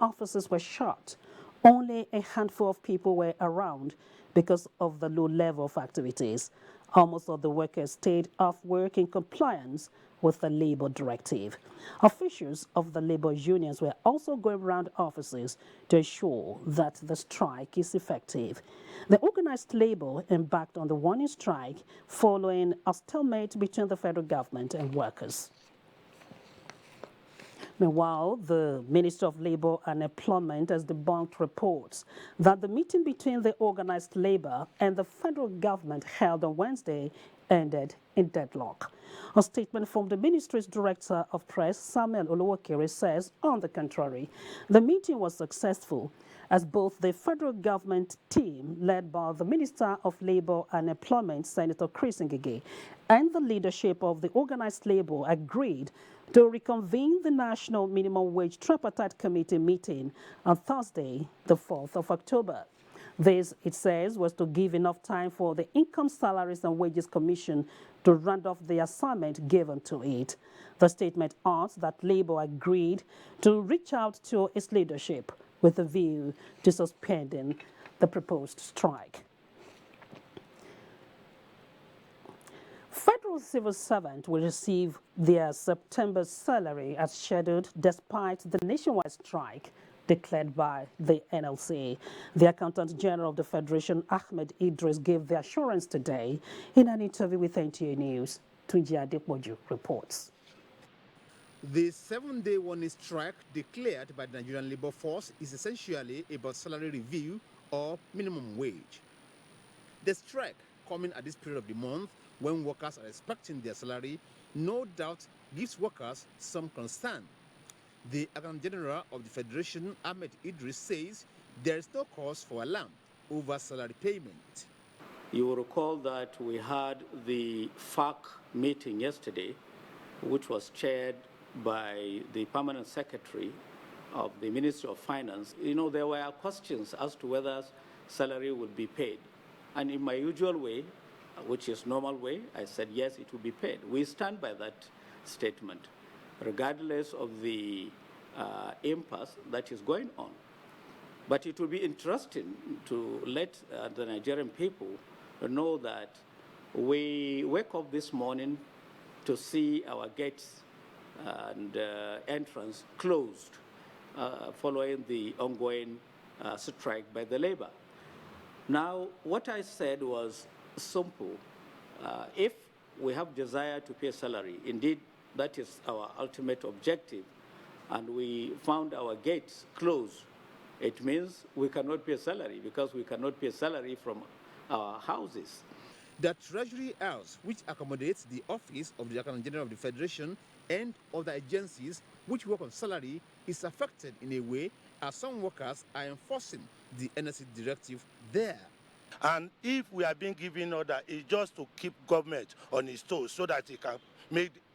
offices were shut. Only a handful of people were around because of the low level of activities. Almost all the workers stayed off work in compliance with the labor directive. Officials of the labor unions were also going around offices to ensure that the strike is effective. The organized labor embarked on the warning strike following a stalemate between the federal government and workers. Meanwhile, the Minister of Labour and Employment has debunked reports that the meeting between the organized labor and the federal government held on Wednesday ended in deadlock. A statement from the ministry's director of press, Samuel Oluwakere, says, on the contrary, the meeting was successful as both the federal government team, led by the Minister of Labour and Employment, Senator Chris Ngige, and the leadership of the organized labor agreed to reconvene the National Minimum Wage Tripartite Committee meeting on Thursday, the 4th of October. This, it says, was to give enough time for the Income, Salaries and Wages Commission to round off the assignment given to it. The statement adds that Labour agreed to reach out to its leadership with a view to suspending the proposed strike. Federal civil servants will receive their September salary as scheduled despite the nationwide strike declared by the NLC. The Accountant General of the Federation, Ahmed Idris, gave the assurance today in an interview with NTA News. Tunji Adepoju reports. The 7-day warning strike declared by the Nigerian Labour Force is essentially about salary review or minimum wage. The strike, coming at this period of the month when workers are expecting their salary, no doubt gives workers some concern. The Accountant General of the Federation, Ahmed Idris, says there is no cause for alarm over salary payment. You will recall that we had the FAC meeting yesterday, which was chaired by the Permanent Secretary of the Ministry of Finance. You know, there were questions as to whether salary would be paid. And in my usual way, which is normal way, I said, yes, it will be paid. We stand by that statement, regardless of the impasse that is going on. But it will be interesting to let the Nigerian people know that we wake up this morning to see our gates and entrance closed following the ongoing strike by the labor. Now, what I said was simple. If we have desire to pay salary, indeed, that is our ultimate objective, and we found our gates closed, it means we cannot pay salary because we cannot pay salary from our houses. The Treasury House, which accommodates the office of the Accountant General of the Federation and other agencies which work on salary, is affected in a way as some workers are enforcing the NSC directive there. And if we are being given order, it's just to keep government on its toes so that it can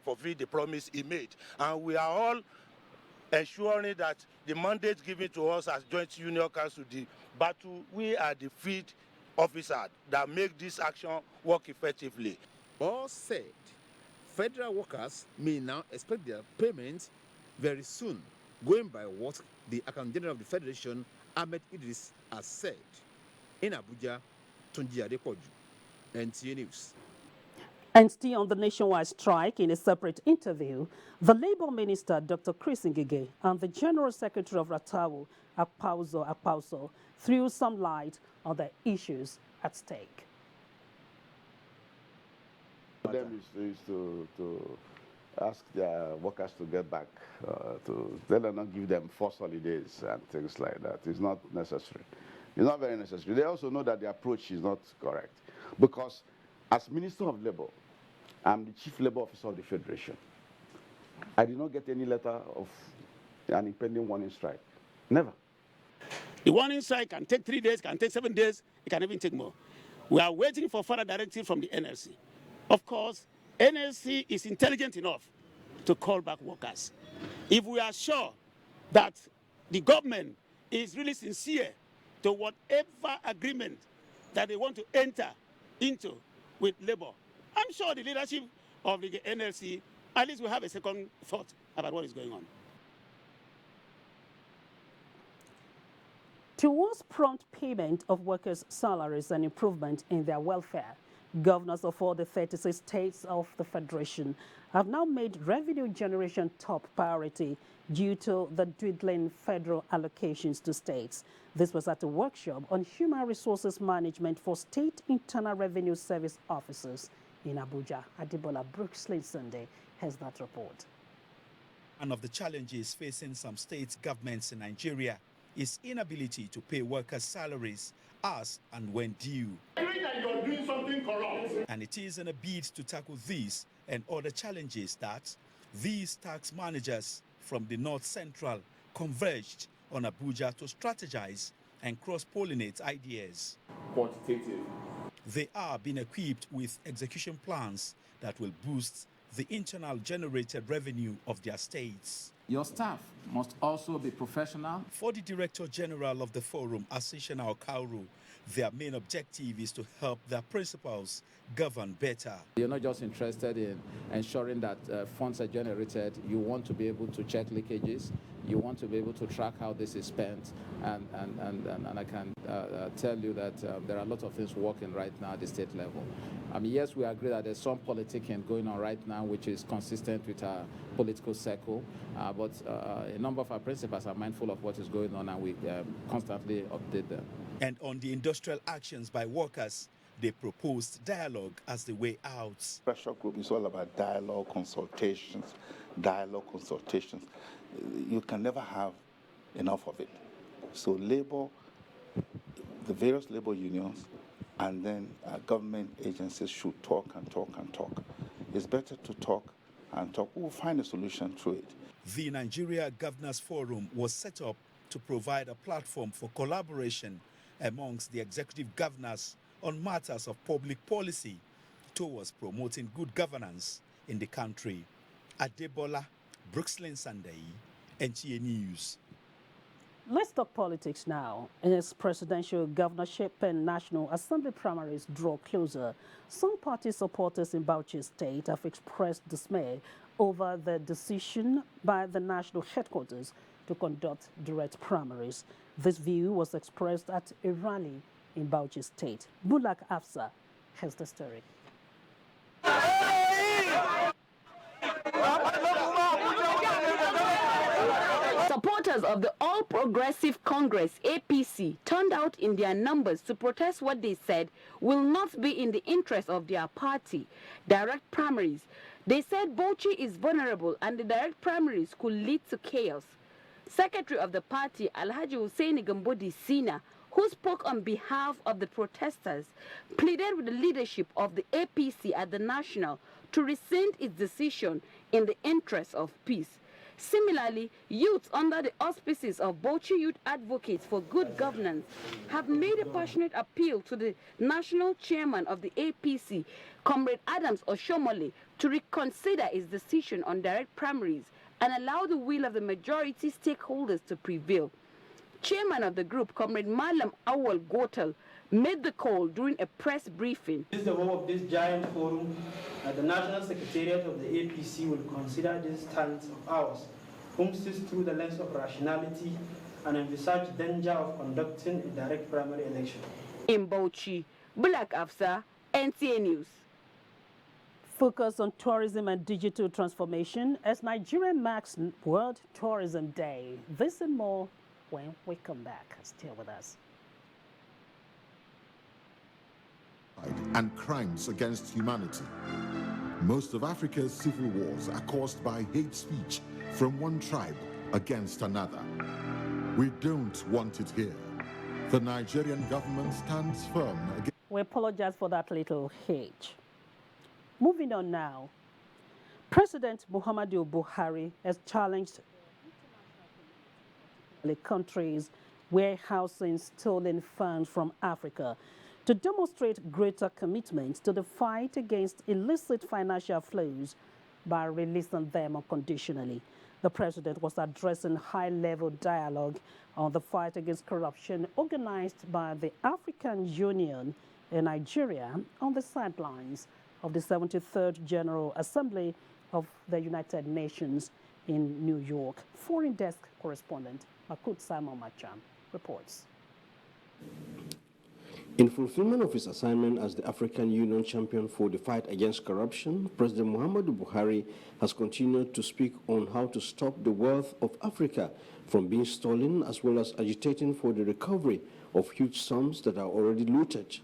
fulfill the promise he made. And we are all ensuring that the mandate given to us as Joint Union Council, the battle, we are the field officers that make this action work effectively. All said, federal workers may now expect their payments very soon, going by what the Accountant General of the Federation, Ahmed Idris, has said. In Abuja, Tunji Adepoju, NTA News. And still on the nationwide strike, in a separate interview, the Labour Minister, Dr. Chris Ngige, and the General Secretary of Ratawu, Akpauso, threw some light on the issues at stake. For them is to ask their workers to get back, they do not give them forced holidays and things like that. It's not necessary. It's not very necessary. They also know that the approach is not correct. Because as Minister of Labour, I'm the Chief Labour Officer of the Federation. I did not get any letter of an impending warning strike. Never. The warning strike can take 3 days, can take 7 days, it can even take more. We are waiting for further directive from the NLC. Of course, NLC is intelligent enough to call back workers. If we are sure that the government is really sincere to whatever agreement that they want to enter into with labor, I'm sure the leadership of the NLC at least will have a second thought about what is going on. Towards prompt payment of workers' salaries and improvement in their welfare, governors of all the 36 states of the Federation have now made revenue generation top priority due to the dwindling federal allocations to states. This was at a workshop on human resources management for state internal revenue service officers in Abuja. Adebola Brooks-Lynn Sunday has that report. One of the challenges facing some state governments in Nigeria is inability to pay workers' salaries as and when due. You're doing something corrupt. And it is in a bid to tackle these and other challenges that these tax managers from the North Central converged on Abuja to strategize and cross-pollinate ideas. Quantitative. They are being equipped with execution plans that will boost the internal generated revenue of their states. Your staff must also be professional. For the Director General of the Forum, Asishana Okauru, their main objective is to help their principals govern better. You're not just interested in ensuring that funds are generated. You want to be able to check leakages. You want to be able to track how this is spent. And I can tell you that there are a lot of things working right now at the state level. I mean, yes, we agree that there's some politicking going on right now, which is consistent with our political circle. But a number of our principals are mindful of what is going on, and we constantly update them. And on the industrial actions by workers, they proposed dialogue as the way out. Pressure group is all about dialogue, consultations. You can never have enough of it. So labor, the various labor unions, and then government agencies should talk and talk and talk. It's better to talk and talk. We'll find a solution through it. The Nigeria Governors Forum was set up to provide a platform for collaboration amongst the executive governors on matters of public policy towards promoting good governance in the country. Adebola Brooks-Lynn Sunday, NTA News. Let's talk politics now. As presidential, governorship, and National Assembly primaries draw closer, some party supporters in Bauchi State have expressed dismay over the decision by the national headquarters to conduct direct primaries. This view was expressed at a rally in Bauchi State. Bulak Afsa has the story. Supporters of the All Progressive Congress (APC) turned out in their numbers to protest what they said will not be in the interest of their party. Direct primaries. They said Bauchi is vulnerable and the direct primaries could lead to chaos. Secretary of the party, Alhaji Hussein Gambodi Sina, who spoke on behalf of the protesters, pleaded with the leadership of the APC at the national to rescind its decision in the interest of peace. Similarly, youths under the auspices of Bauchi Youth Advocates for Good Governance have made a passionate appeal to the national chairman of the APC, Comrade Adams Oshomole, to reconsider his decision on direct primaries and allow the will of the majority stakeholders to prevail. Chairman of the group, Comrade Malam Awal Gotal, made the call during a press briefing. This is the hope of this giant forum that the National Secretariat of the APC will consider this stance of ours, whom sees through the lens of rationality and envisage danger of conducting a direct primary election. In Bauchi, Bulak Afsa, NTA News. Focus on tourism and digital transformation as Nigeria marks World Tourism Day. This and more when we come back. Stay with us. And crimes against humanity. Most of Africa's civil wars are caused by hate speech from one tribe against another. We don't want it here. The Nigerian government stands firm against... We apologize for that little hitch. Moving on now. President Muhammadu Buhari has challenged the countries warehousing stolen funds from Africa to demonstrate greater commitment to the fight against illicit financial flows by releasing them unconditionally. The president was addressing high-level dialogue on the fight against corruption organized by the African Union in Nigeria on the sidelines of the 73rd General Assembly of the United Nations in New York. Foreign Desk correspondent Makut Simon Macham reports. In fulfillment of his assignment as the African Union champion for the fight against corruption, President Muhammadu Buhari has continued to speak on how to stop the wealth of Africa from being stolen, as well as agitating for the recovery of huge sums that are already looted.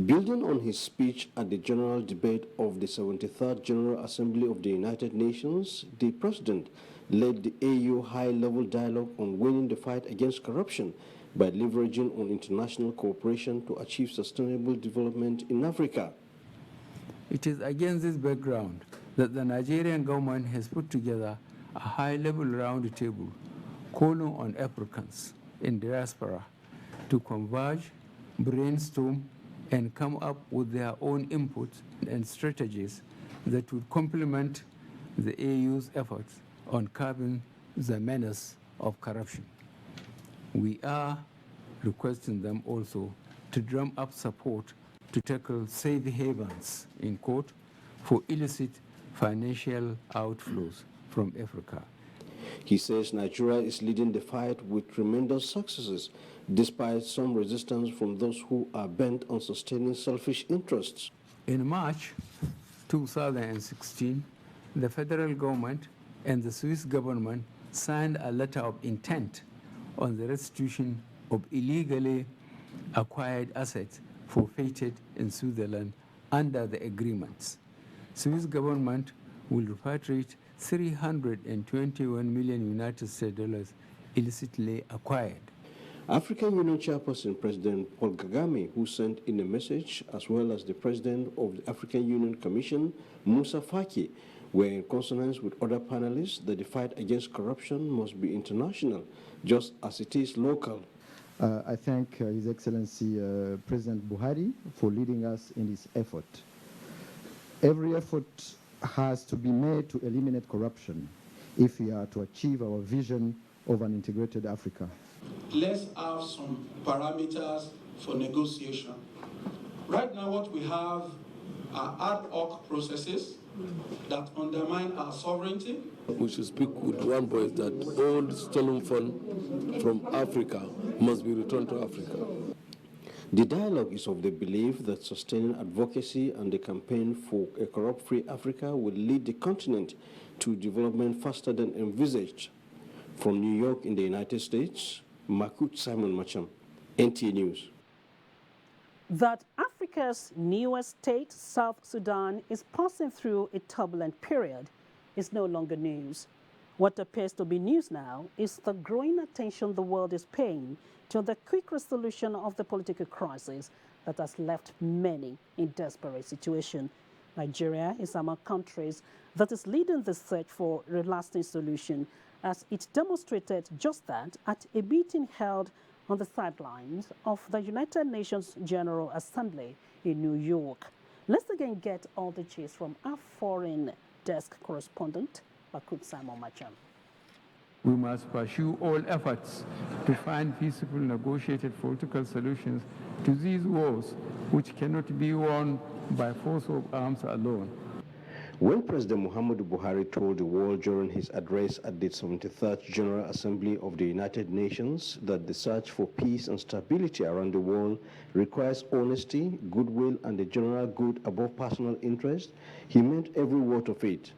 Building on his speech at the general debate of the 73rd General Assembly of the United Nations, the president led the AU high-level dialogue on winning the fight against corruption by leveraging on international cooperation to achieve sustainable development in Africa. It is against this background that the Nigerian government has put together a high-level round table calling on Africans in diaspora to converge, brainstorm, and come up with their own inputs and strategies that would complement the AU's efforts on curbing the menace of corruption. We are requesting them also to drum up support to tackle safe havens, in quote, for illicit financial outflows from Africa. He says Nigeria is leading the fight with tremendous successes, despite some resistance from those who are bent on sustaining selfish interests. In March 2016, the federal government and the Swiss government signed a letter of intent on the restitution of illegally acquired assets forfeited in Switzerland under the agreements. Swiss government will repatriate 321 million United States dollars illicitly acquired. African Union Chairperson President Paul Kagame, who sent in a message, as well as the President of the African Union Commission, Musa Faki, were in consonance with other panelists that the fight against corruption must be international, just as it is local. I thank His Excellency President Buhari for leading us in this effort. Every effort has to be made to eliminate corruption if we are to achieve our vision of an integrated Africa. Let's have some parameters for negotiation. Right now what we have are ad hoc processes that undermine our sovereignty. We should speak with one voice that all stolen funds from Africa must be returned to Africa. The dialogue is of the belief that sustaining advocacy and the campaign for a corrupt-free Africa will lead the continent to development faster than envisaged. From New York in the United States, Makut Simon Macham, NTA News. That Africa's newest state, South Sudan, is passing through a turbulent period is no longer news. What appears to be news now is the growing attention the world is paying to the quick resolution of the political crisis that has left many in desperate situation. Nigeria is among countries that is leading the search for a lasting solution, as it demonstrated just that at a meeting held on the sidelines of the United Nations General Assembly in New York. Let's again get all the gist from our foreign desk correspondent, Bakut Simon Macham. We must pursue all efforts to find peaceful, negotiated political solutions to these wars, which cannot be won by force of arms alone. When President Muhammadu Buhari told the world during his address at the 73rd General Assembly of the United Nations that the search for peace and stability around the world requires honesty, goodwill, and the general good above personal interest, he meant every word of it.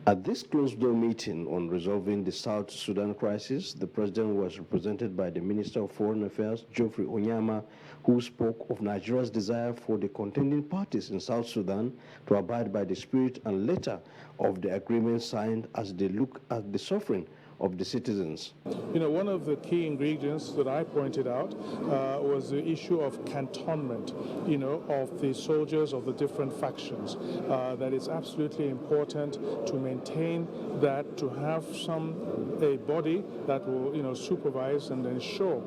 At this closed-door meeting on resolving the South Sudan crisis, the president was represented by the Minister of Foreign Affairs, Geoffrey Onyema, who spoke of Nigeria's desire for the contending parties in South Sudan to abide by the spirit and letter of the agreement signed as they look at the suffering of the citizens. You know, one of the key ingredients that I pointed out was the issue of cantonment, you know, of the soldiers of the different factions. That it's absolutely important to maintain that, to have a body that will, you know, supervise and ensure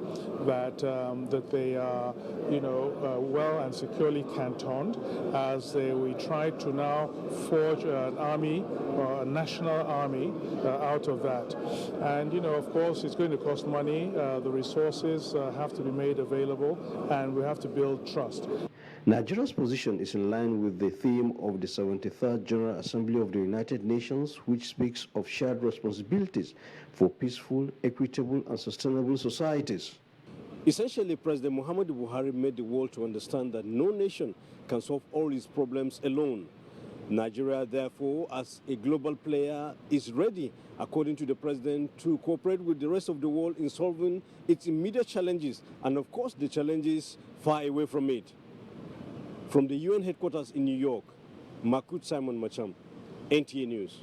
that that they are, you know, well and securely cantoned as we try to now forge an army, a national army out of that. And, you know, of course, it's going to cost money. The resources have to be made available, and we have to build trust. Nigeria's position is in line with the theme of the 73rd General Assembly of the United Nations, which speaks of shared responsibilities for peaceful, equitable, and sustainable societies. Essentially, President Muhammadu Buhari made the world to understand that no nation can solve all its problems alone. Nigeria, therefore, as a global player, is ready, according to the president, to cooperate with the rest of the world in solving its immediate challenges and, of course, the challenges far away from it. From the UN headquarters in New York, Makut Simon Macham, NTA News.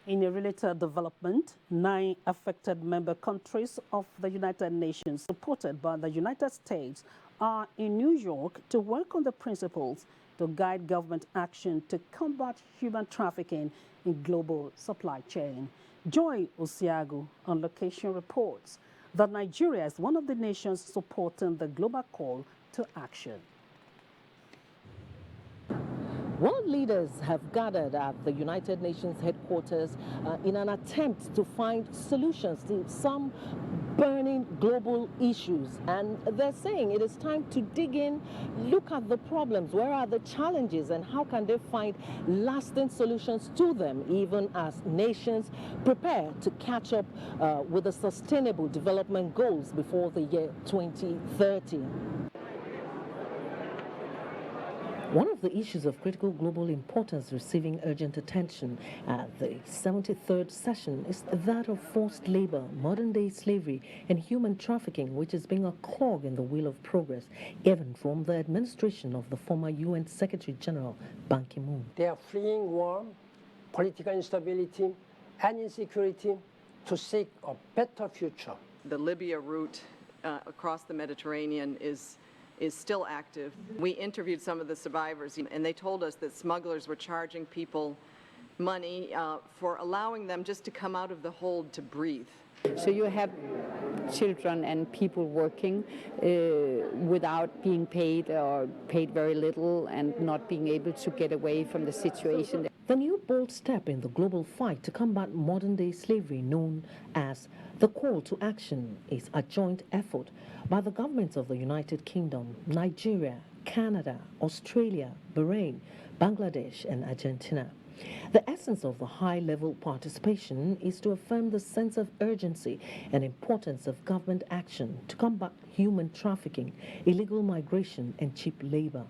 In a related development, 9 affected member countries of the United Nations, supported by the United States, are in New York to work on the principles to guide government action to combat human trafficking in global supply chain. Joy Osiagu on location reports that Nigeria is one of the nations supporting the global call to action. World leaders have gathered at the United Nations headquarters in an attempt to find solutions to some burning global issues. And they're saying it is time to dig in, look at the problems, where are the challenges, and how can they find lasting solutions to them, even as nations prepare to catch up with the sustainable development goals before the year 2030. One of the issues of critical global importance receiving urgent attention at the 73rd session is that of forced labor, modern-day slavery, and human trafficking, which is being a clog in the wheel of progress, even from the administration of the former UN Secretary General Ban Ki-moon. They are fleeing war, political instability, and insecurity to seek a better future. The Libya route across the Mediterranean is still active. We interviewed some of the survivors, and they told us that smugglers were charging people money for allowing them just to come out of the hold to breathe. So you have children and people working without being paid or paid very little and not being able to get away from the situation. The new bold step in the global fight to combat modern-day slavery, known as the Call to Action, is a joint effort by the governments of the United Kingdom, Nigeria, Canada, Australia, Bahrain, Bangladesh, and Argentina. The essence of the high-level participation is to affirm the sense of urgency and importance of government action to combat human trafficking, illegal migration, and cheap labor.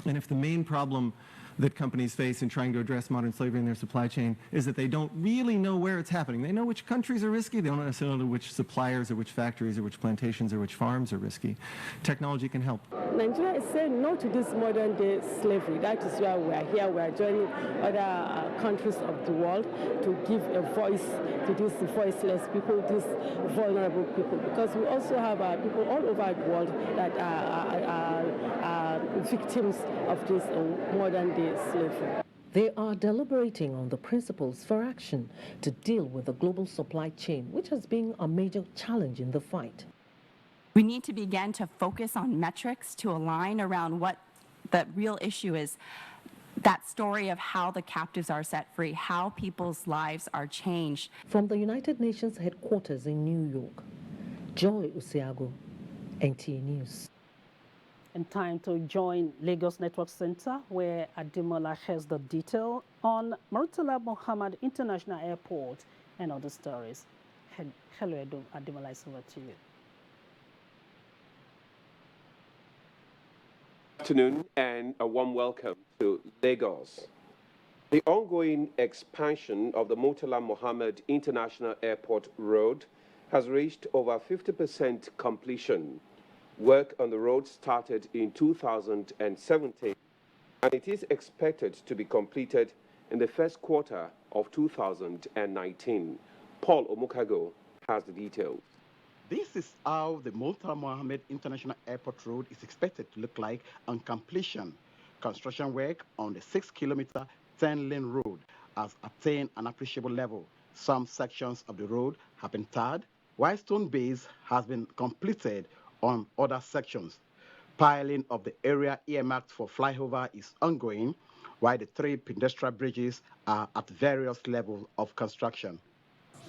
And if the main problem that companies face in trying to address modern slavery in their supply chain is that they don't really know where it's happening. They know which countries are risky, they don't necessarily know which suppliers or which factories or which plantations or which farms are risky. Technology can help. Nigeria is saying no to this modern day slavery. That is why we are here. We are joining other countries of the world to give a voice to these voiceless people, these vulnerable people, because we also have people all over the world that are victims of this modern day slavery. They are deliberating on the principles for action to deal with the global supply chain, which has been a major challenge in the fight. We need to begin to focus on metrics to align around what the real issue is. That story of how the captives are set free, how people's lives are changed. From the United Nations headquarters in New York, Joy Osiagu, NTA News. And time to join Lagos Network Center, where Ademola has the detail on Murtala Mohammed International Airport and other stories. Hello, Ademola, it's over to you. Good afternoon and a warm welcome to Lagos. The ongoing expansion of the Murtala Mohammed International Airport Road has reached over 50% completion. Work on the road started in 2017, and it is expected to be completed in the first quarter of 2019. Paul Omukago has the details. This is how the Murtala Mohammed International Airport Road is expected to look like on completion. Construction work on the 6-kilometer, 10-lane road has attained an appreciable level. Some sections of the road have been tarred, while stone base has been completed on other sections. Piling of the area earmarked for flyover is ongoing, while the 3 pedestrian bridges are at various levels of construction.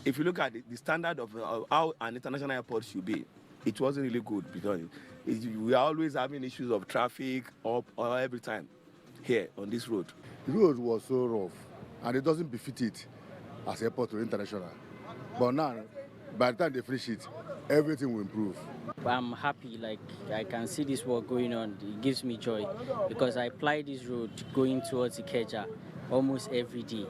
If you look at the standard of how an international airport should be, it wasn't really good because we are always having issues of traffic or every time here on this road. The road was so rough and it doesn't befit it as airport or international. But now, by the time they finish it, everything will improve. I'm happy, like I can see this work going on. It gives me joy because I ply this road going towards Ikeja almost every day.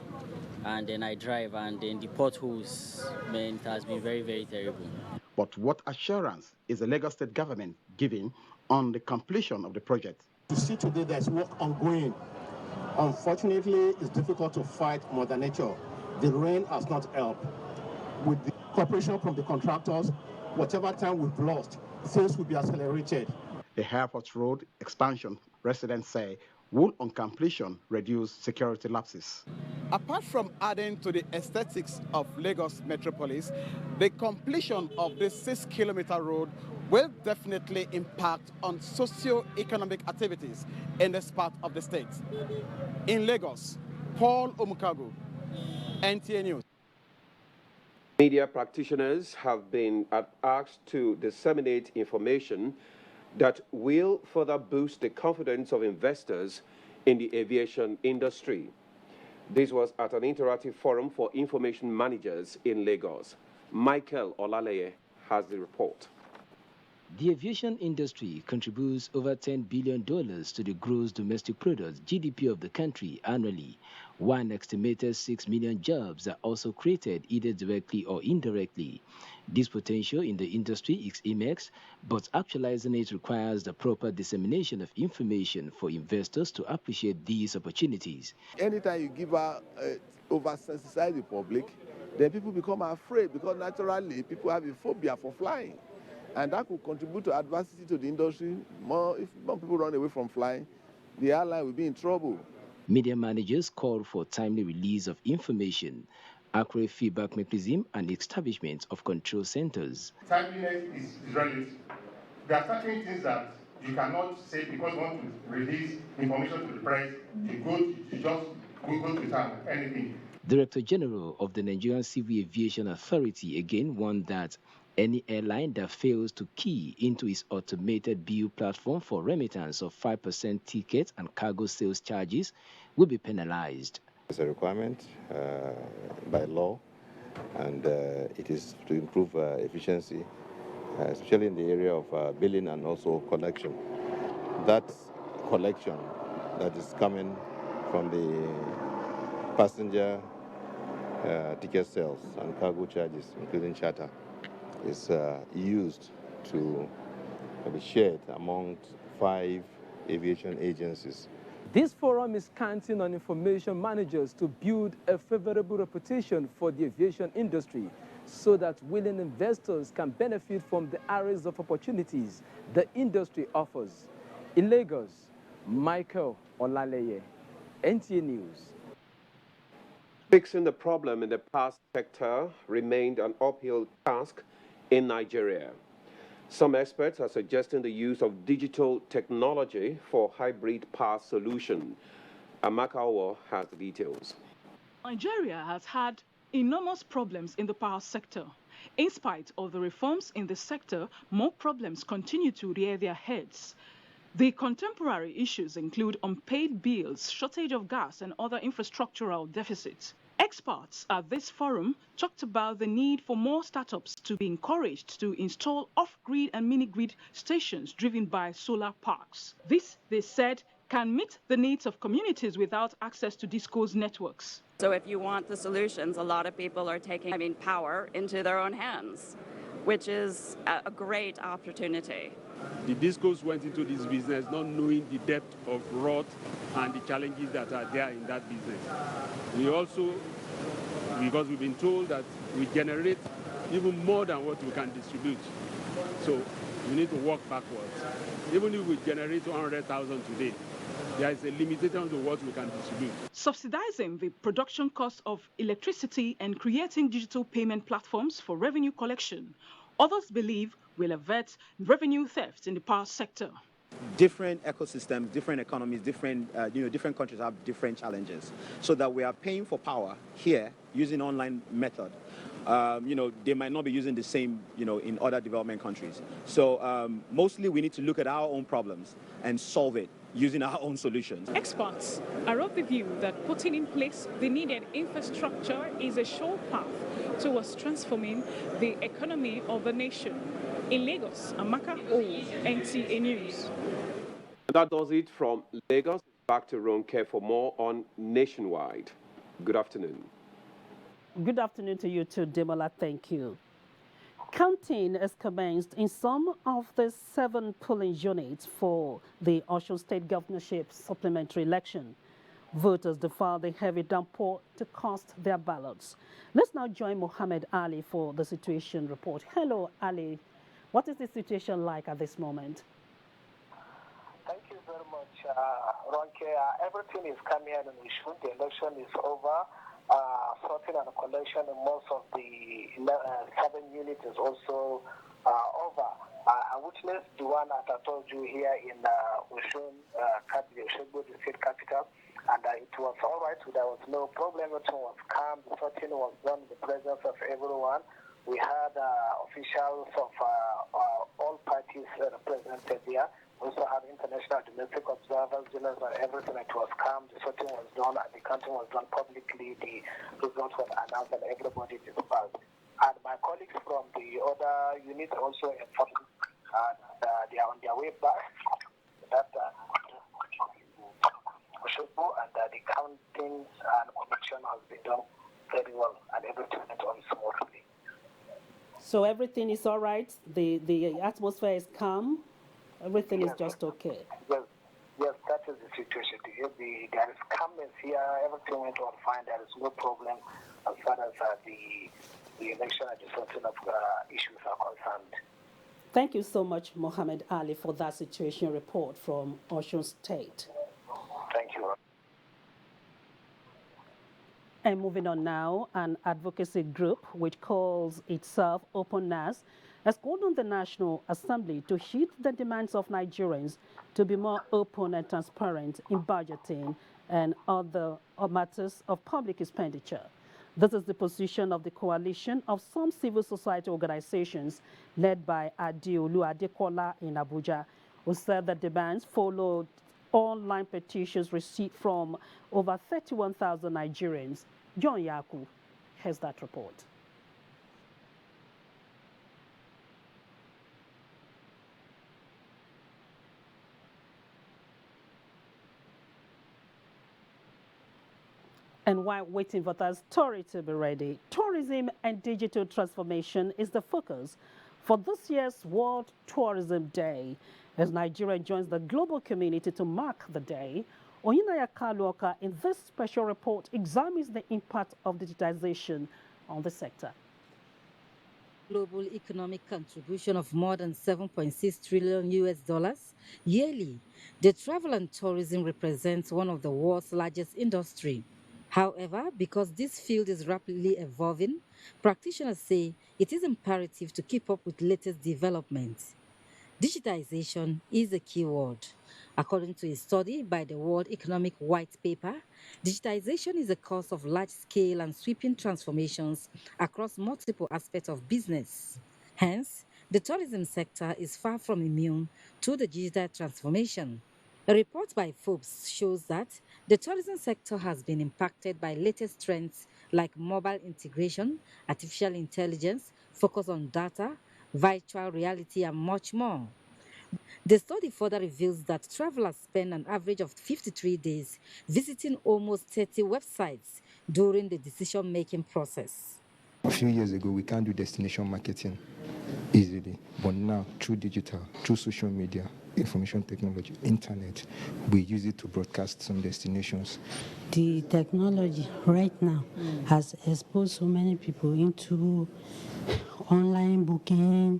And then I drive, and then the potholes, man, it has been very, very terrible. But what assurance is the Lagos State government giving on the completion of the project? You see today there's work ongoing. Unfortunately, it's difficult to fight Mother Nature. The rain has not helped. With the cooperation from the contractors, whatever time we've lost, things will be accelerated. The airport road expansion, residents say, will on completion reduce security lapses. Apart from adding to the aesthetics of Lagos metropolis, the completion of this 6-kilometer road will definitely impact on socio-economic activities in this part of the state. In Lagos, Paul Omukago, NTA News. Media practitioners have been asked to disseminate information that will further boost the confidence of investors in the aviation industry. This was at an interactive forum for information managers in Lagos. Michael Olaleye has the report. The aviation industry contributes over $10 billion to the gross domestic product, GDP of the country annually. One estimated 6 million jobs are also created either directly or indirectly. This potential in the industry is immense, but actualizing it requires the proper dissemination of information for investors to appreciate these opportunities. Anytime you give over-sensitize the public, then people become afraid because naturally people have a phobia for flying. And that could contribute to adversity to the industry. If more people run away from flying, the airline will be in trouble. Media managers called for timely release of information, accurate feedback mechanism, and establishment of control centers. Timeliness is relative. There are certain things that you cannot say because you want to release information to the press, you just go to town, anything. Director General of the Nigerian Civil Aviation Authority again warned that any airline that fails to key into its automated bill platform for remittance of 5% ticket and cargo sales charges will be penalized. It's a requirement by law, and it is to improve efficiency, especially in the area of billing and also collection. That collection that is coming from the passenger ticket sales and cargo charges, including charter, is used to be shared among 5 aviation agencies. This forum is counting on information managers to build a favorable reputation for the aviation industry so that willing investors can benefit from the arrays of opportunities the industry offers. In Lagos, Michael Olaleye, NTA News. Fixing the problem in the power sector remained an uphill task in Nigeria. Some experts are suggesting the use of digital technology for hybrid power solution. Amaka Owo has the details. Nigeria has had enormous problems in the power sector. In spite of the reforms in the sector, more problems continue to rear their heads. The contemporary issues include unpaid bills, shortage of gas, and other infrastructural deficits. Experts at this forum talked about the need for more startups to be encouraged to install off-grid and mini-grid stations driven by solar parks. This, they said, can meet the needs of communities without access to discos networks. So if you want the solutions, a lot of people are taking power into their own hands, which is a great opportunity. The discos went into this business not knowing the depth of rot and the challenges that are there in that business. We also, because we've been told that we generate even more than what we can distribute. So we need to work backwards. Even if we generate 100,000 today, there is a limitation to what we can distribute. Subsidizing the production cost of electricity and creating digital payment platforms for revenue collection, others believe will avert revenue theft in the power sector. Different ecosystems, different economies, different countries have different challenges. So that we are paying for power here using online method. They might not be using the same, in other development countries. So mostly we need to look at our own problems and solve it using our own solutions. Experts are of the view that putting in place the needed infrastructure is a sure path towards transforming the economy of the nation. In Lagos, Amaka O, NTA News. That does it from Lagos. Back to Ronke for more on Nationwide. Good afternoon. Good afternoon to you too, Demola. Thank you. Counting has commenced in some of the 7 polling units for the Osun State governorship supplementary election. Voters defiled the heavy downpour to cast their ballots. Let's now join Mohammed Ali for the situation report. Hello, Ali. What is the situation like at this moment? Thank you very much, Ronke. Everything is coming in Osun. The election is over. Sorting and collection in most of the 7 units is also over. I witnessed the one that I told you here in Osun, the state capital, and it was all right. There was no problem. Everything was calm. The sorting was done in the presence of everyone. We had officials of all parties represented there. We also had international domestic observers, journalists, and everything. It was calm. The sorting was done, and the counting was done publicly. The results were announced, and everybody dispersed. And my colleagues from the other units also informed they are on their way back. That and the counting and collection has been done very well, and everything went on smoothly. So everything is all right? The atmosphere is calm? Everything is just okay? Yes, that is the situation. There is calmness here. Everything went on fine. There is no problem as far as the election and the sorting of issues are concerned. Thank you so much, Mohammed Ali, for that situation report from Osun State. Thank you. And moving on now, an advocacy group which calls itself Openness has called on the National Assembly to heed the demands of Nigerians to be more open and transparent in budgeting and other matters of public expenditure. This is the position of the coalition of some civil society organizations led by Adeolu Adekola in Abuja, who said the demands followed online petitions received from over 31,000 Nigerians. John Yaku has that report. And while waiting for that story to be ready, tourism and digital transformation is the focus for this year's World Tourism Day. As Nigeria joins the global community to mark the day, Oyinaya Kaluoka in this special report examines the impact of digitization on the sector. Global economic contribution of more than 7.6 trillion US dollars yearly, the travel and tourism represents one of the world's largest industry. However, because this field is rapidly evolving, practitioners say it is imperative to keep up with latest developments. Digitization is a key word. According to a study by the World Economic White Paper, digitization is a cause of large-scale and sweeping transformations across multiple aspects of business. Hence, the tourism sector is far from immune to the digital transformation. A report by Forbes shows that the tourism sector has been impacted by latest trends like mobile integration, artificial intelligence, focus on data, virtual reality, and much more. The study further reveals that travelers spend an average of 53 days visiting almost 30 websites during the decision-making process. A few years ago, we can't do destination marketing easily, but now through digital, through social media, information technology, internet, we use it to broadcast some destinations. The technology right now has exposed so many people into online booking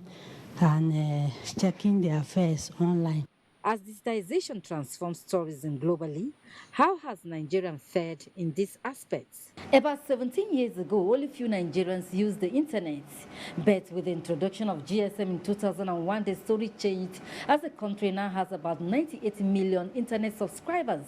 and checking their fares online. As digitization transforms tourism globally, how has Nigeria fared in this aspect? About 17 years ago, only few Nigerians used the internet. But with the introduction of GSM in 2001, the story changed as the country now has about 98 million internet subscribers.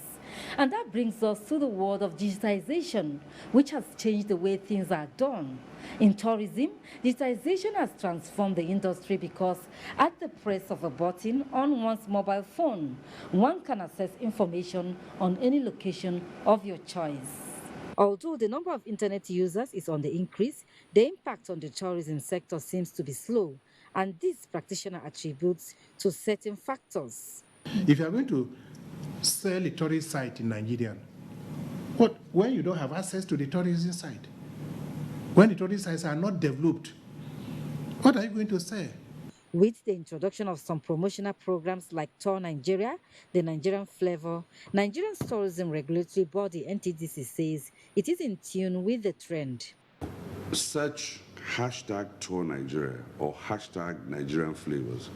And that brings us to the world of digitization, which has changed the way things are done. In tourism, digitization has transformed the industry because at the press of a button on one's mobile phone, one can access information on any location of your choice. Although the number of internet users is on the increase, the impact on the tourism sector seems to be slow, and this practitioner attributes to certain factors. If you are going to sell a tourist site in Nigeria, when you don't have access to the tourism site, when the tourist sites are not developed, what are you going to sell? With the introduction of some promotional programs like Tour Nigeria, the Nigerian Flavor, Nigeria's tourism regulatory body NTDC says it is in tune with the trend. Search hashtag Tour Nigeria or hashtag Nigerian Flavors,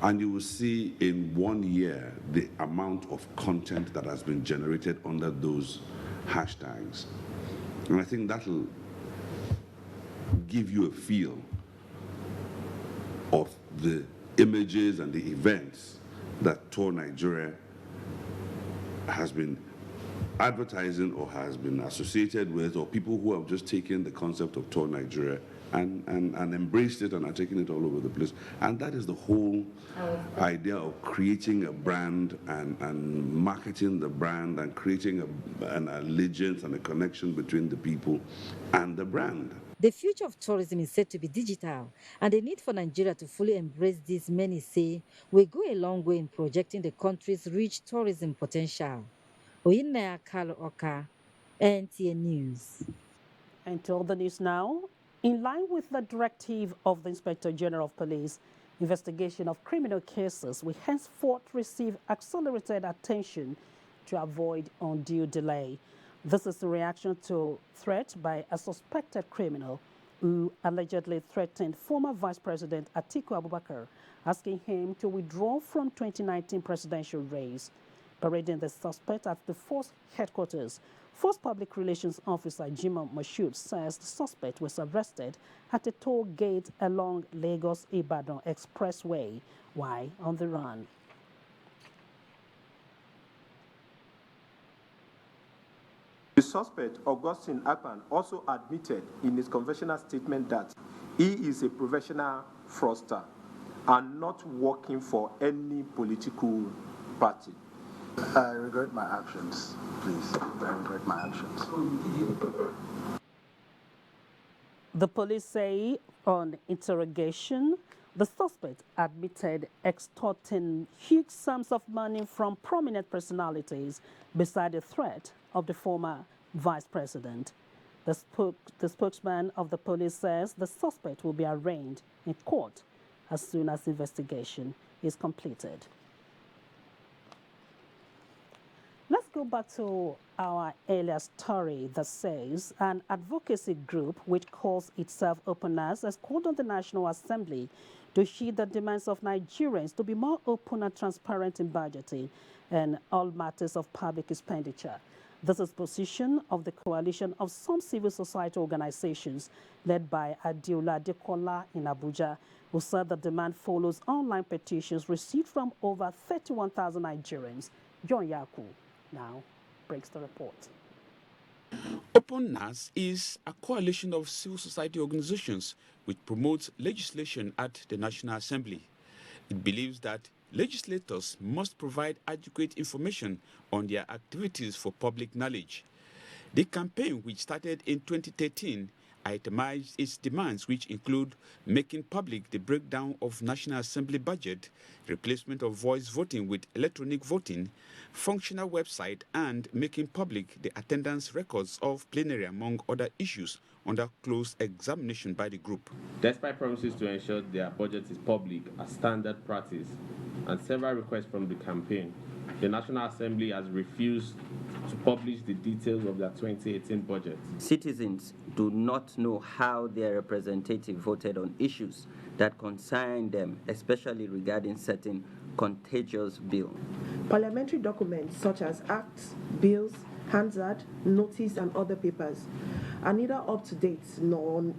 and you will see in 1 year the amount of content that has been generated under those hashtags. And I think that'll give you a feel of the images and the events that Tour Nigeria has been advertising or has been associated with, or people who have just taken the concept of Tour Nigeria and embraced it and are taking it all over the place. And that is the whole idea of creating a brand and marketing the brand and creating an allegiance and a connection between the people and the brand. The future of tourism is said to be digital, and the need for Nigeria to fully embrace this, many say, will go a long way in projecting the country's rich tourism potential. Oyinaya Kalu Oka, NTA News. Until the news now, in line with the directive of the Inspector General of Police, investigation of criminal cases will henceforth receive accelerated attention to avoid undue delay. This is a reaction to threat by a suspected criminal who allegedly threatened former Vice President Atiku Abubakar, asking him to withdraw from 2019 presidential race. Parading the suspect at the force headquarters, Force Public Relations Officer Jimoh Moshood says the suspect was arrested at a toll gate along Lagos-Ibadan Expressway while on the run. The suspect, Augustine Akpan, also admitted in his confessional statement that he is a professional fraudster and not working for any political party. I regret my actions, please. I regret my actions. The police say on interrogation, the suspect admitted extorting huge sums of money from prominent personalities beside the threat of the former vice president. The spokesman of the police says the suspect will be arraigned in court as soon as investigation is completed. Let's go back to our earlier story that says an advocacy group which calls itself Openers has called on the National Assembly to heed the demands of Nigerians to be more open and transparent in budgeting and all matters of public expenditure. This is the position of the coalition of some civil society organizations led by Adiola Adekola in Abuja, who said the demand follows online petitions received from over 31,000 Nigerians. John Yaku now breaks the report. Openers is a coalition of civil society organizations which promotes legislation at the National Assembly. It believes that legislators must provide adequate information on their activities for public knowledge. The campaign, which started in 2013, itemized its demands, which include making public the breakdown of National Assembly budget, replacement of voice voting with electronic voting, functional website, and making public the attendance records of plenary, among other issues under close examination by the group. Despite promises to ensure their budget is public as standard practice and several requests from the campaign, the National Assembly has refused to publish the details of their 2018 budget. Citizens do not know how their representative voted on issues that concern them, especially regarding certain contagious bills. Parliamentary documents such as acts, bills, Hansard, notice, and other papers are neither up to date nor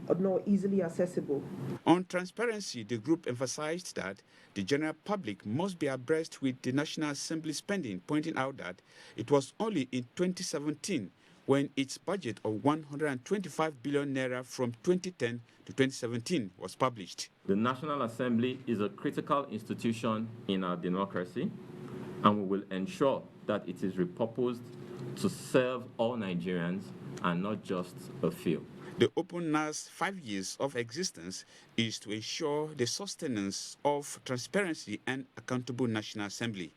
easily accessible. On transparency, the group emphasized that the general public must be abreast with the National Assembly spending, pointing out that it was only in 2017 when its budget of 125 billion naira from 2010 to 2017 was published. The National Assembly is a critical institution in our democracy, and we will ensure that it is repurposed to serve all Nigerians and not just a few. The OpenNAS 5 years of existence is to ensure the sustenance of transparency and accountable National Assembly.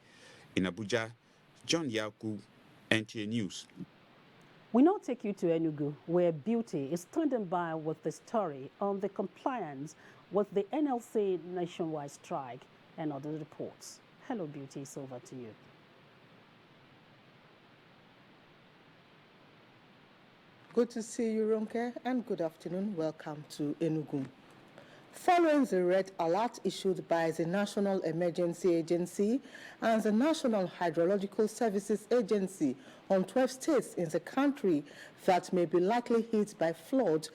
In Abuja, John Yaku, NTA News. We now take you to Enugu, where Beauty is standing by with the story on the compliance with the NLC Nationwide strike and other reports. Hello, Beauty, it's over to you. Good to see you, Ronke, and good afternoon. Welcome to Enugu. Following the red alert issued by the National Emergency Agency and the National Hydrological Services Agency on 12 states in the country that may be likely hit by flood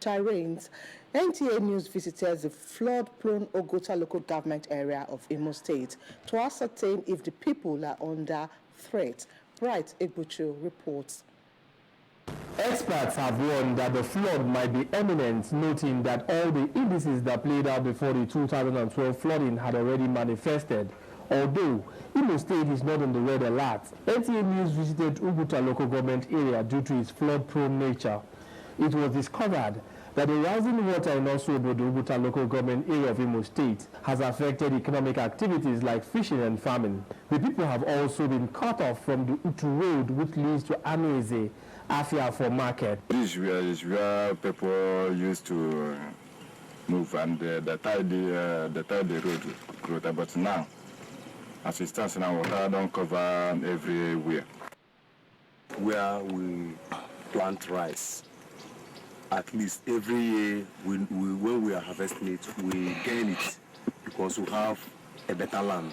rains, NTA News visited the flood-prone Ogota local government area of Imo State to ascertain if the people are under threat. Bright Egbuchu reports. Experts have warned that the flood might be imminent, noting that all the indices that played out before the 2012 flooding had already manifested. Although Imo State is not on the red alert, NTA News visited Oguta local government area due to its flood-prone nature. It was discovered that the rising water in Osun, the Oguta local government area of Imo State, has affected economic activities like fishing and farming. The people have also been cut off from the Utu road, which leads to Ameze, Afia for market. This is where people used to move, and the tide road, but now, as it stands now, water don't cover everywhere. Where we plant rice, at least every year, when we are harvesting it, we gain it because we have a better land.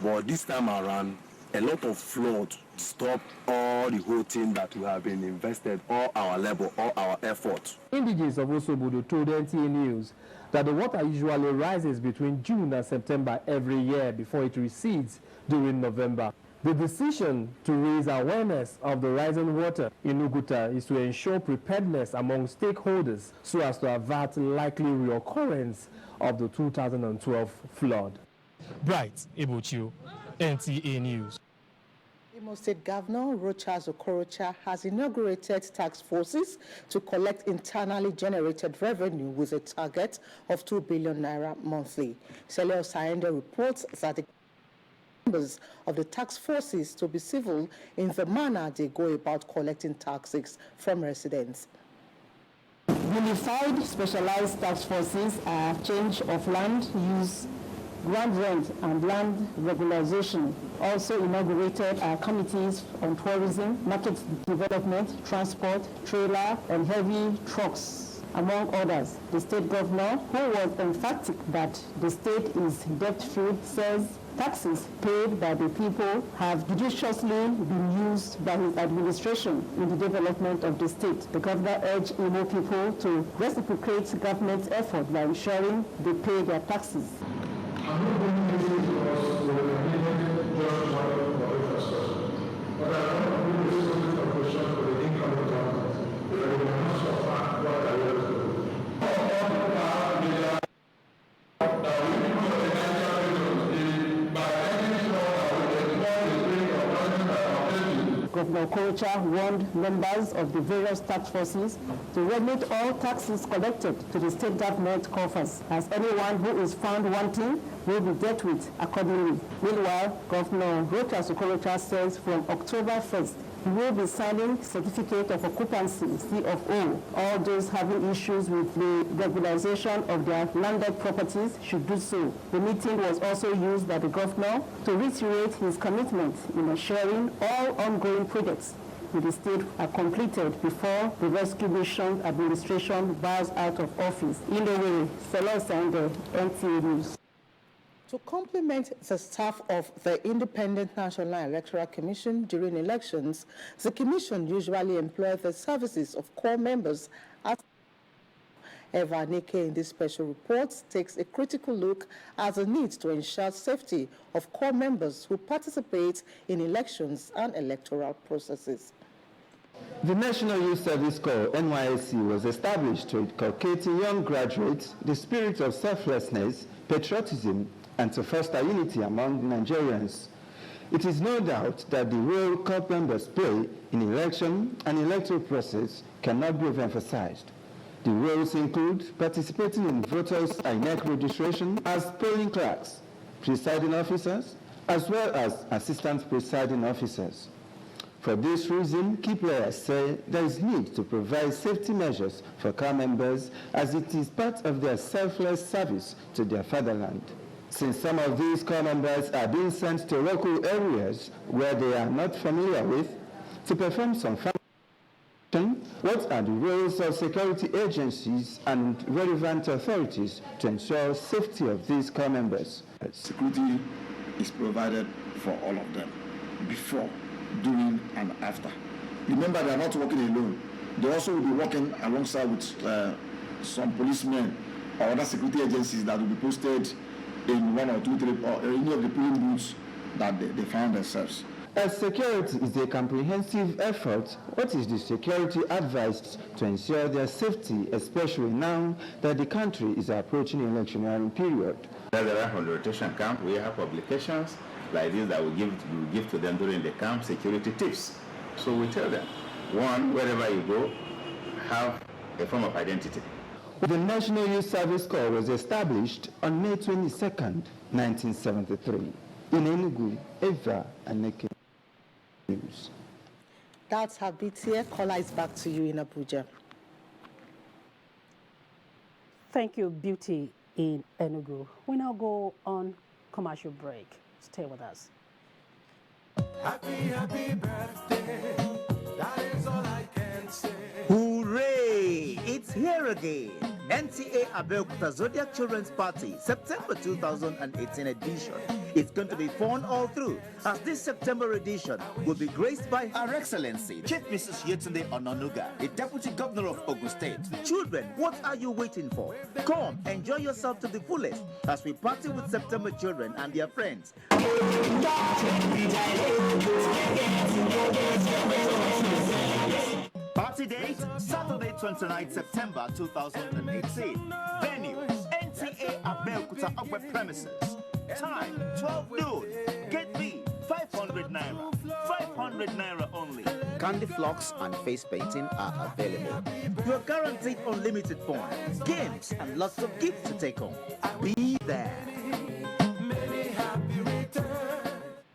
But this time around, a lot of flood stop all the whole thing that we have been invested, all our labor, all our effort. Indigenous of Osobodo told NTA News that the water usually rises between June and September every year before it recedes during November. The decision to raise awareness of the rising water in Oguta is to ensure preparedness among stakeholders so as to avert likely reoccurrence of the 2012 flood. Bright Egbuchu, NTA News. Imo State Governor Rochas Okorocha has inaugurated task forces to collect internally generated revenue with a target of 2 billion naira monthly. Celio Saende reports that the members of the task forces to be civil in the manner they go about collecting taxes from residents. Unified specialized task forces are change of land use, ground rent and land regularization. Also inaugurated are committees on tourism, market development, transport, trailer and heavy trucks, among others. The state governor, who was emphatic that the state is debt-free, says taxes paid by the people have judiciously been used by his administration in the development of the state. The governor urged Imo people to reciprocate government's effort by ensuring they pay their taxes. I'm not going to use it because we were committed just one of our infrastructure. But I want to do this contribution for the incoming government. We will not suffer what I will do. Governor Okorocha warned members of the various task forces to remit all taxes collected to the state government coffers, as anyone who is found wanting will be dealt with accordingly. Meanwhile, Governor Rochas Okorocha says from October 1st, he will be signing certificate of occupancy, CFO. All those having issues with the regularization of their landed properties should do so. The meeting was also used by the governor to reiterate his commitment in ensuring all ongoing projects with the state are completed before the rescue mission administration bows out of office. In the way, Celos and the NTA News. To complement the staff of the Independent National Electoral Commission during elections, the Commission usually employs the services of core members. Eva Nike in this special report takes a critical look at the need to ensure safety of core members who participate in elections and electoral processes. The National Youth Service Corps, NYSC, was established to inculcate in young graduates the spirit of selflessness, patriotism, and to foster unity among Nigerians. It is no doubt that the role COP members play in election and electoral process cannot be overemphasized. The roles include participating in voters' INEC registration as polling clerks, presiding officers, as well as assistant presiding officers. For this reason, key players say there is need to provide safety measures for COP members as it is part of their selfless service to their fatherland. Since some of these COP members are being sent to local areas where they are not familiar with to perform some function, what are the roles of security agencies and relevant authorities to ensure safety of these COP members? Security is provided for all of them, before, during, and after. Remember, they are not working alone. They also will be working alongside with some policemen or other security agencies that will be posted in 1 or 2, 3, or any of the polling booths that they find themselves. As security is a comprehensive effort, what is the security advised to ensure their safety, especially now that the country is approaching the electioneering period? There are on the rotation camp, we have publications like this that we give to them during the camp, security tips. So we tell them, one, wherever you go, have a form of identity. The National Youth Service Corps was established on May 22, 1973. In Enugu, Eva Aneke News. That's Habit here. Caller is back to you in Abuja. Thank you, Beauty in Enugu. We now go on commercial break. Stay with us. Happy birthday. That is all I can say. Hooray! It's here again. NTA Abuja Zodiac Children's Party, September 2018 edition. It's going to be fun all through, as this September edition will be graced by Her Excellency Chief Mrs. Yetunde Ononuga, the Deputy Governor of Ogun State. Children, what are you waiting for? Come, enjoy yourself to the fullest as we party with September children and their friends. Party date, Saturday 29 September 2018. Venue, NTA Abuja Upper Premises. Time, 12 noon. Gate fee, 500 naira. 500 naira only. Candy flocks and face painting are available. You are guaranteed unlimited fun, games, and lots of gifts to take home. Be there.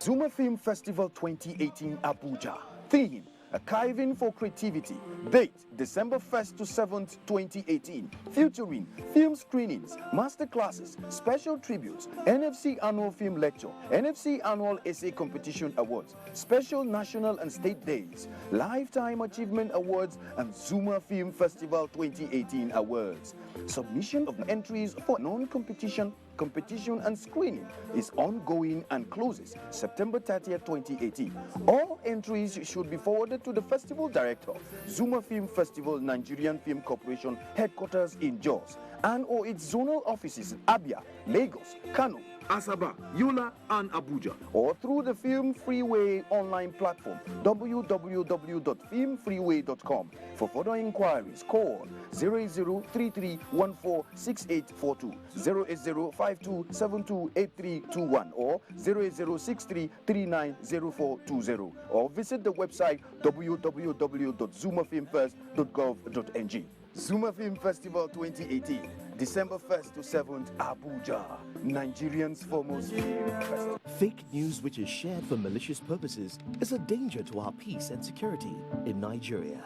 Zuma Film Festival 2018 Abuja. Theme: Archiving for Creativity. Date: December 1st to 7th, 2018. Featuring film screenings, masterclasses, special tributes, NFC Annual Film Lecture, NFC Annual Essay Competition Awards, special national and state days, Lifetime Achievement Awards, and Zuma Film Festival 2018 Awards. Submission of entries for non-competition, competition, and screening is ongoing and closes September 30th, 2018. All entries should be forwarded to the festival director, Zuma Film Festival Nigerian Film Corporation, headquarters in Jos, and/or its zonal offices in Abia, Lagos, Kano, Asaba, Yola, and Abuja, or through the Film Freeway online platform, www.filmfreeway.com. For further inquiries, call 0033146842, 08052728321, or 08063390420, or visit the website www.zumafilmfest.gov.ng. Zuma Film Festival 2018, December 1st to 7th, Abuja, Nigerian's foremost film festival. Fake news which is shared for malicious purposes is a danger to our peace and security in Nigeria.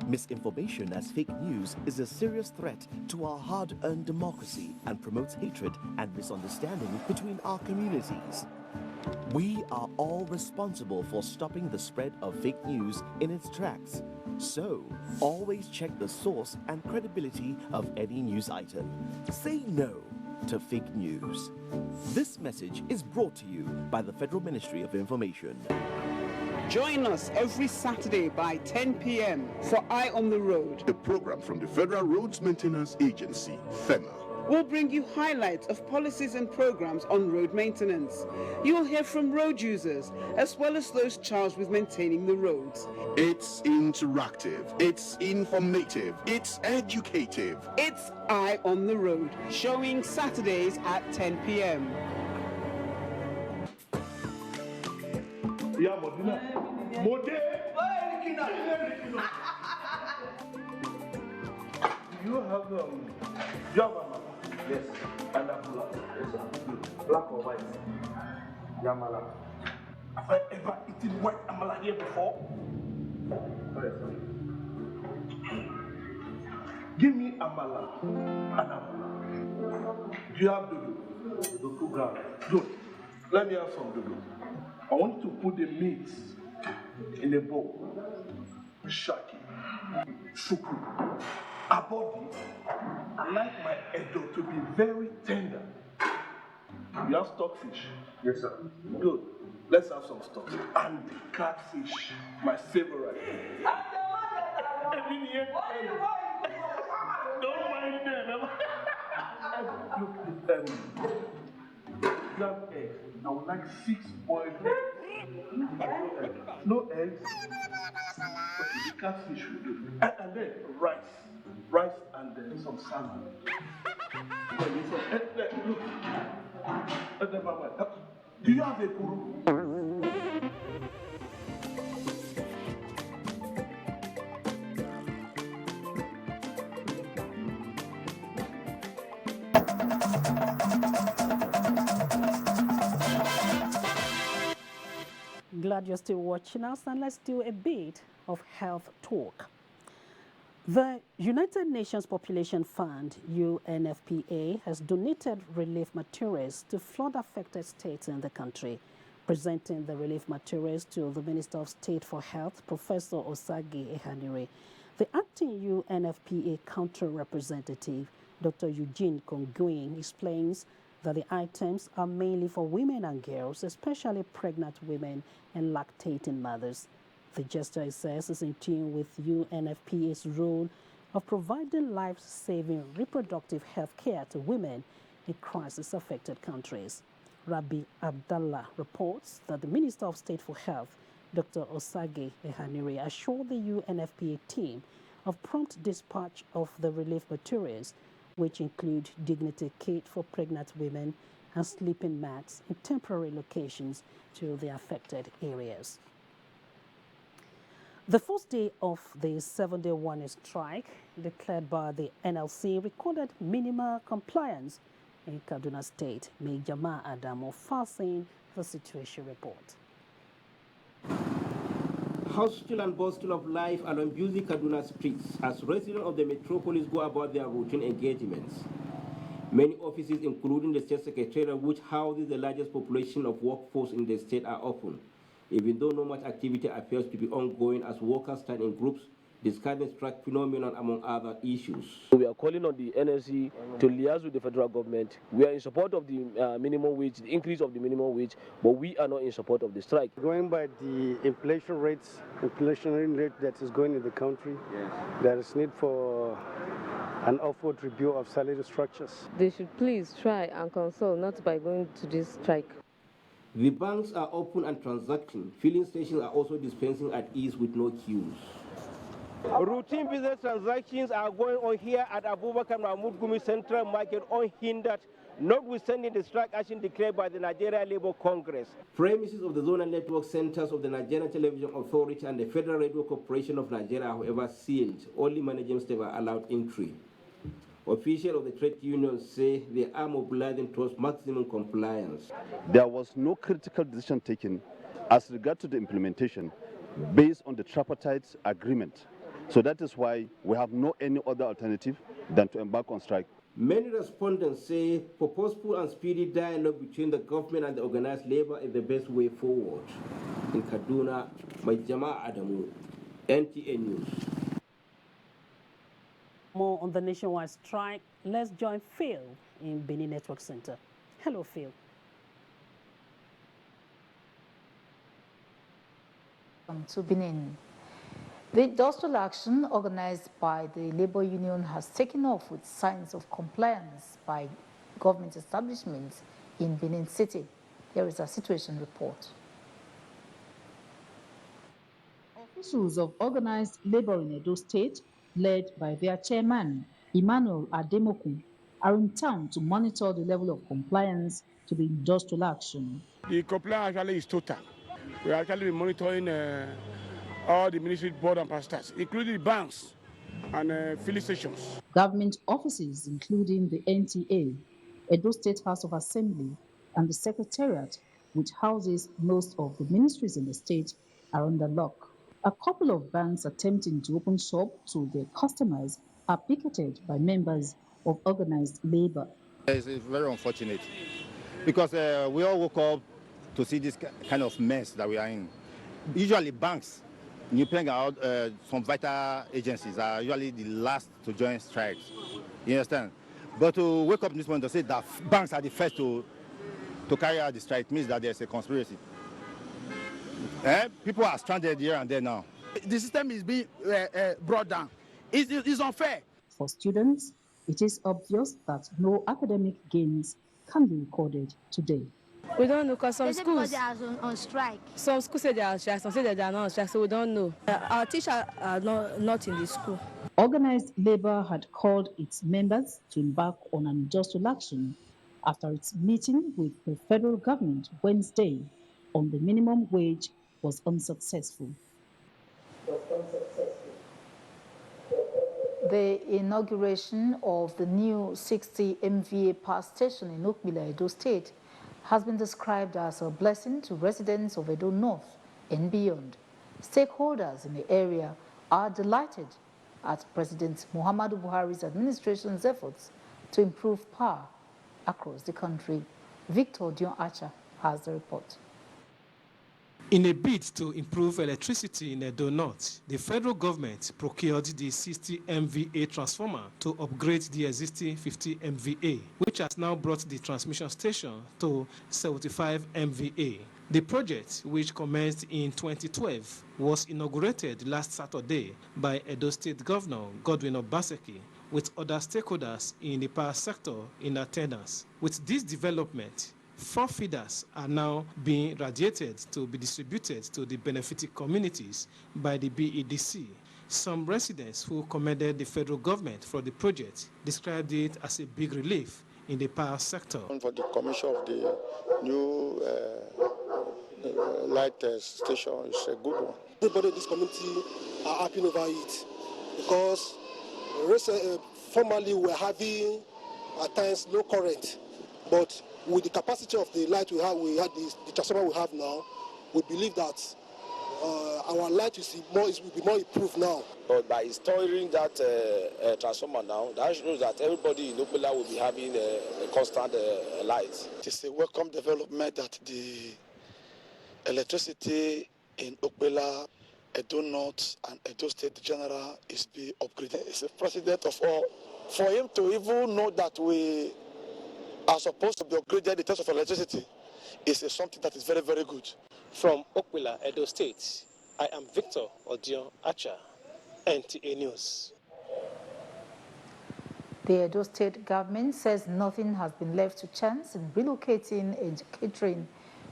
Misinformation as fake news is a serious threat to our hard-earned democracy and promotes hatred and misunderstanding between our communities. We are all responsible for stopping the spread of fake news in its tracks. So, always check the source and credibility of any news item. Say no to fake news. This message is brought to you by the Federal Ministry of Information. Join us every Saturday by 10 p.m. for Eye on the Road, a program from the Federal Roads Maintenance Agency, FEMA. We'll bring you highlights of policies and programs on road maintenance. You'll hear from road users, as well as those charged with maintaining the roads. It's interactive, it's informative, it's educative. It's Eye on the Road, showing Saturdays at 10 p.m. Yeah, Modena. Mode. Do you have amala? Yes. And abula? Yes, sir. Black or white? Yamala. Have I ever eaten white amala here before? Yes, sir. Give me amala and abula. Do you have dodo? Dodo ground. Good. Let me have some dodo. I want you to put the meat in a bowl. Shaki, suku, abodi. I like my edo to be very tender. You have stockfish? Yes, sir. Good. Let's have some stock. And catfish, my favorite. Don't mind them. Look, you have eggs. I would like 6 boiled eggs. No eggs? Okay, the catfish will do. And then rice. Rice and then some salmon. Look. Never mind. Do you have a kuru? Glad you're still watching us, and let's do a bit of health talk. The United Nations Population Fund, UNFPA, has donated relief materials to flood-affected states in the country. Presenting the relief materials to the Minister of State for Health, Professor Osage Ehanire, the acting UNFPA country representative, Dr. Eugene Kongwin, explains that the items are mainly for women and girls, especially pregnant women and lactating mothers. The gesture, it says, is in tune with UNFPA's role of providing life-saving reproductive health care to women in crisis-affected countries. Rabbi Abdallah reports that the Minister of State for Health, Dr. Osage Ehanire, assured the UNFPA team of prompt dispatch of the relief materials, which include dignity kit for pregnant women and sleeping mats in temporary locations to the affected areas. The first day of the 7-day warning strike declared by the NLC recorded minimal compliance in Kaduna State. Major Adamo facing the situation report. Hustle and bustle of life along busy Kaduna streets as residents of the metropolis go about their routine engagements. Many offices, including the State Secretariat, which houses the largest population of workforce in the state, are open, even though no much activity appears to be ongoing as workers stand in groups discussing strike phenomenon among other issues. We are calling on the NSC to liaise with the federal government. We are in support of the minimum wage, the increase of the minimum wage, but we are not in support of the strike. Going by the inflationary rate that is going in the country, there is need for an upward review of salary structures. They should please try and consult, not by going to this strike. The banks are open and transacting. Filling stations are also dispensing at ease with no queues. Routine business transactions are going on here at Abubakar Mahmoud Gumi Central Market unhindered, notwithstanding the strike action declared by the Nigeria Labour Congress. Premises of the zonal network centers of the Nigerian Television Authority and the Federal Radio Corporation of Nigeria, however, sealed. Only management staff are allowed entry. Officials of the trade unions say they are mobilizing towards maximum compliance. There was no critical decision taken as regard to the implementation based on the tripartite agreement. So that is why we have no any other alternative than to embark on strike. Many respondents say purposeful and speedy dialogue between the government and the organized labor is the best way forward. In Kaduna, Majama Adamu, NTA News. More on the nationwide strike, let's join Phil in Benin Network Center. Hello, Phil. To Benin. The industrial action organized by the labor union has taken off with signs of compliance by government establishments in Benin City. Here is a situation report. Officials of organized labor in Edo State, led by their chairman, Emmanuel Ademoku, are in town to monitor the level of compliance to the industrial action. The compliance actually is total. We are actually monitoring all the ministry board and pastors, including banks and filling stations. Government offices, including the NTA, Edo State House of Assembly, and the Secretariat, which houses most of the ministries in the state, are under lock. A couple of banks attempting to open shop to their customers are picketed by members of organized labor. It's very unfortunate because we all woke up to see this kind of mess that we are in. Usually banks, Newpeng out, some vital agencies are usually the last to join strikes. You understand? But to wake up this morning to say that banks are the first to carry out the strike means that there's a conspiracy. People are stranded here and there now. The system is being brought down. It's unfair. For students, it is obvious that no academic gains can be recorded today. We don't know because some schools they are on strike. Some schools say they are on strike, some say that they are not on strike, so we don't know. Our teachers are not in the school. Organized labor had called its members to embark on an industrial action after its meeting with the federal government Wednesday on the minimum wage was unsuccessful. The inauguration of the new 60 MVA power station in Okmila, Edo State, has been described as a blessing to residents of Edo North and beyond. Stakeholders in the area are delighted at President Muhammadu Buhari's administration's efforts to improve power across the country. Victor Dion-Acha has the report. In a bid to improve electricity in Edo North, the federal government procured the 60 MVA transformer to upgrade the existing 50 MVA, which has now brought the transmission station to 75 MVA. The project, which commenced in 2012, was inaugurated last Saturday by Edo State Governor Godwin Obaseki, with other stakeholders in the power sector in attendance. With this development, 4 feeders are now being radiated to be distributed to the benefited communities by the BEDC. Some residents who commended the federal government for the project described it as a big relief in the power sector. For the commission of the new light station is a good one. Everybody in this community are happy over it because formerly we were having at times no current, but with the capacity of the light we had the transformer we have now, we believe that our light will be more improved now. But by installing that transformer now, that shows that everybody in Okpela will be having a constant light. It is a welcome development that the electricity in Okpela, Edo North, and Edo State General is being upgraded. It's a precedent of all. For him to even know that we are supposed to be upgraded in terms of electricity is something that is very, very good. From Okpela, Edo State, I am Victor Odion-Acha, NTA News. The Edo State government says nothing has been left to chance in relocating and catering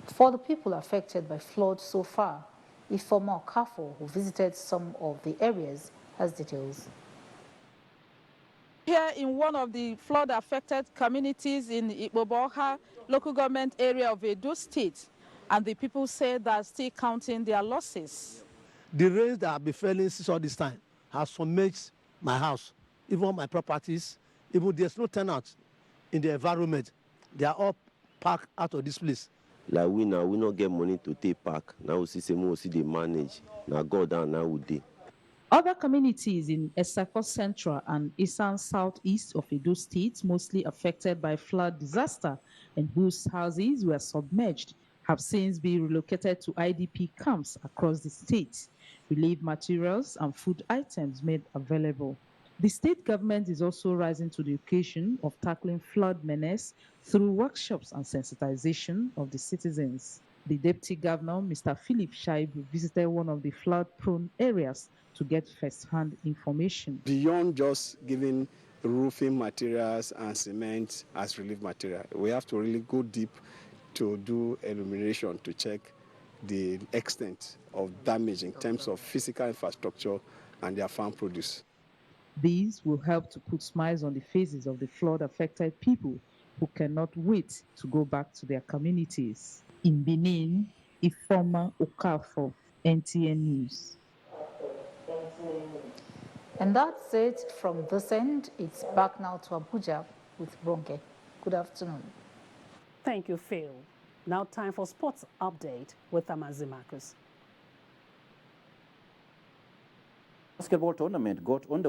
for the people affected by flood so far. Ifeoma Okafor, who visited some of the areas, has details. Here in one of the flood-affected communities in Ikpoboha local government area of Edo State, and the people say they are still counting their losses. The rains that have been falling since all this time has submerged my house, even my properties. Even there's no tenants in the environment. They are all parked out of this place. Like we now, we not get money to take park. Now we see they manage. Now go down now we day. Other communities in Esako Central and Eastern Southeast of Edo State, mostly affected by flood disaster and whose houses were submerged, have since been relocated to IDP camps across the state. Relief materials and food items made available. The state government is also rising to the occasion of tackling flood menace through workshops and sensitization of the citizens. The Deputy Governor, Mr. Philip Shaibu, visited one of the flood-prone areas to get first-hand information. Beyond just giving roofing materials and cement as relief material, we have to really go deep to do illumination to check the extent of damage in terms of physical infrastructure and their farm produce. These will help to put smiles on the faces of the flood-affected people who cannot wait to go back to their communities. In Benin, Ifoma Okafor, NTA News. And that's it from this end. It's back now to Abuja with Ronke. Good afternoon. Thank you, Phil. Now time for sports update with Amazi Marcus. Basketball tournament got underway.